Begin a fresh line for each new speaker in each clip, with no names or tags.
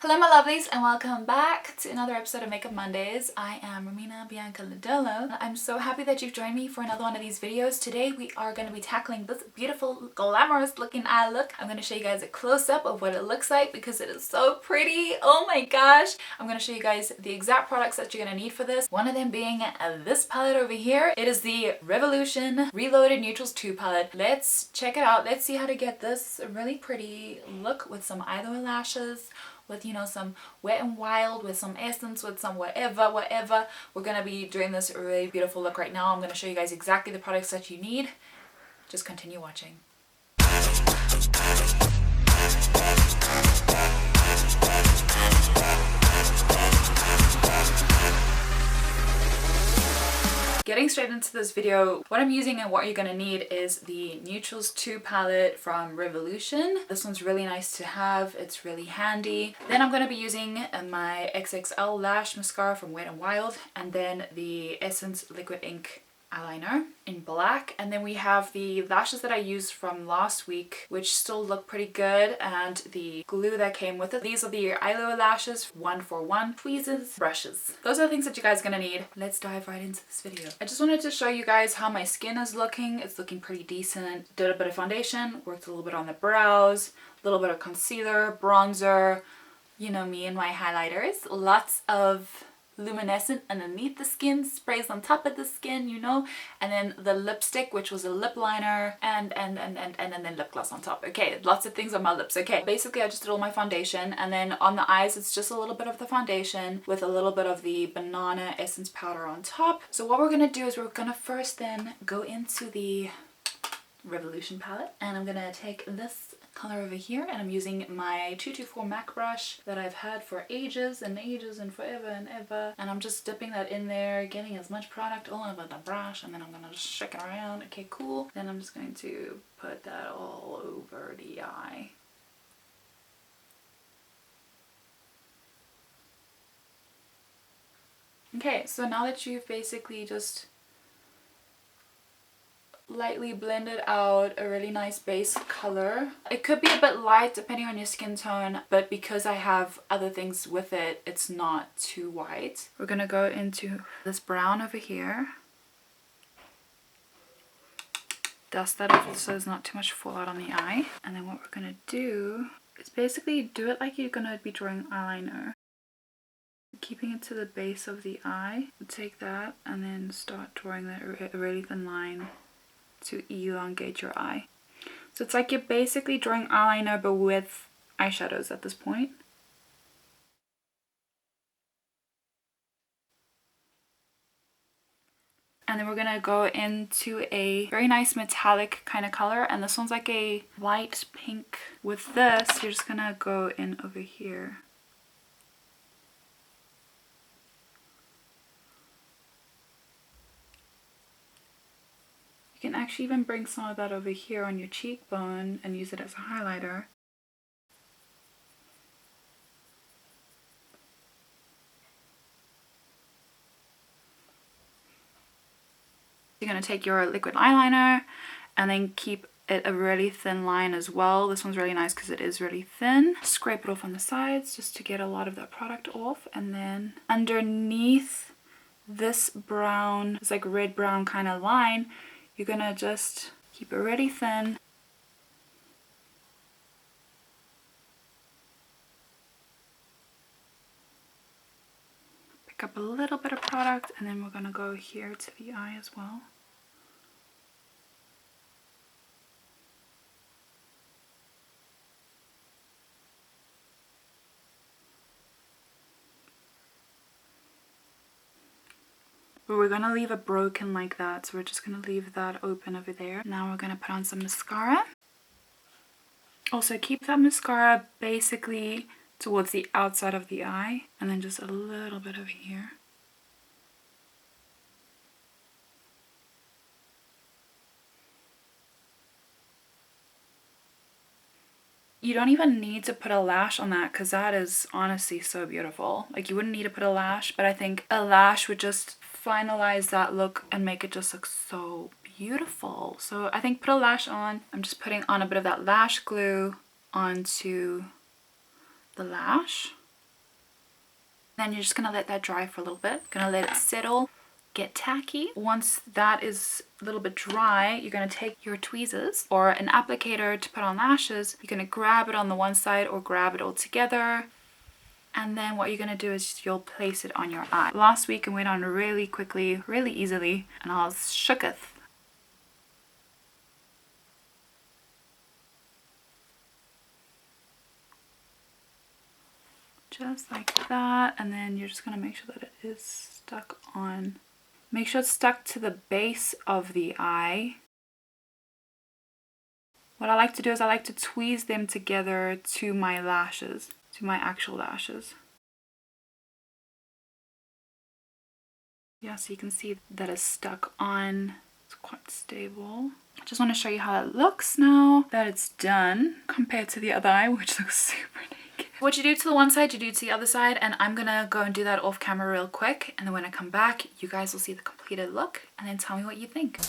Hello my lovelies and welcome back to another episode of Makeup Mondays. I am Romina Bianca Lodolo. I'm so happy that you've joined me for another one of these videos. Today we are going to be tackling this beautiful glamorous looking eye look. I'm going to show you guys a close-up of what it looks like because it is so pretty. Oh my gosh. I'm going to show you guys the exact products that you're going to need for this. One of them being this palette over here. It is the Revolution Reloaded Neutrals 2 palette. Let's check it out. Let's see how to get this really pretty look with some eyeliner lashes, with some Wet n Wild, with some essence, with some whatever. We're going to be doing this really beautiful look right now. I'm going to show you guys exactly the products that you need. Just continue watching. Getting straight into this video, what I'm using and what you're going to need is the Neutrals 2 palette from Revolution. This one's really nice to have. It's really handy. Then I'm going to be using my XXL Lash Mascara from Wet n Wild, and then the Essence Liquid Ink eyeliner in black. And then we have the lashes that I used from last week, which still look pretty good, and the glue that came with it. These are the eyeliner lashes, 1-for-1 tweezers, brushes. Those are the things that you guys are gonna need. Let's dive right into this video. I just wanted to show you guys how my skin is looking. It's looking pretty decent. Did a bit of foundation, worked a little bit on the brows, a little bit of concealer, bronzer, you know me and my highlighters. Lots of luminescent underneath the skin, sprays on top of the skin, and then the lipstick, which was a lip liner, and then lip gloss on top. Okay, lots of things on my lips. Okay, basically I just did all my foundation, and then on the eyes it's just a little bit of the foundation with a little bit of the banana essence powder on top. So what we're gonna do is we're gonna first then go into the Revolution palette, and I'm gonna take this color over here, and I'm using my 224 MAC brush that I've had for ages and ages and forever and ever, and I'm just dipping that in there, getting as much product all over the brush, and then I'm gonna just shake it around. Okay, cool. Then I'm just going to put that all over the eye. Okay, so now that you've basically just lightly blended out a really nice base color. It could be a bit light depending on your skin tone, but because I have other things with it, it's not too white. We're gonna go into this brown over here. Dust that off so there's not too much fallout on the eye. And then what we're gonna do is basically do it like you're gonna be drawing eyeliner. Keeping it to the base of the eye. Take that and then start drawing a really thin line to elongate your eye. So it's like you're basically drawing eyeliner but with eyeshadows at this point. And then we're gonna go into a very nice metallic kind of color, and this one's like a light pink. With this, you're just gonna go in over here. You can actually even bring some of that over here on your cheekbone and use it as a highlighter. You're going to take your liquid eyeliner and then keep it a really thin line as well. This one's really nice because it is really thin. Scrape it off on the sides just to get a lot of that product off, and then underneath this brown, it's like red brown kind of line, you're gonna just keep it really thin. Pick up a little bit of product, and then we're gonna go here to the eye as well. But we're gonna leave it broken like that, so we're just gonna leave that open over there. Now we're gonna put on some mascara. Also keep that mascara basically towards the outside of the eye, and then just a little bit over here. You don't even need to put a lash on that because that is honestly so beautiful. Like, you wouldn't need to put a lash, but I think a lash would just finalize that look and make it just look so beautiful. So I think put a lash on. I'm just putting on a bit of that lash glue onto the lash. Then you're just gonna let that dry for a little bit. Gonna let it settle, get tacky. Once that is a little bit dry, you're gonna take your tweezers or an applicator to put on lashes. You're gonna grab it on the one side or grab it all together. And then what you're gonna do is you'll place it on your eye. Last week it went on really quickly, really easily, and I was shooketh. Just like that, and then you're just gonna make sure that it is stuck on. Make sure it's stuck to the base of the eye. What I like to do is I like to tweeze them together to my lashes, to my actual lashes. Yeah, so you can see that it's stuck on. It's quite stable. I just want to show you how that looks now that it's done compared to the other eye, which looks super naked. What you do to the one side, you do to the other side, and I'm gonna go and do that off camera real quick, and then when I come back, you guys will see the completed look, and then tell me what you think.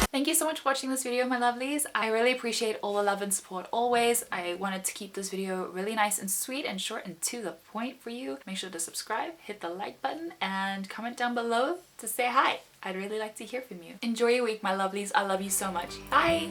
Thank you so much for watching this video, my lovelies. I really appreciate all the love and support always. I wanted to keep this video really nice and sweet and short and to the point for you. Make sure to subscribe, hit the like button, and comment down below to say hi. I'd really like to hear from you. Enjoy your week, my lovelies. I love you so much. Bye!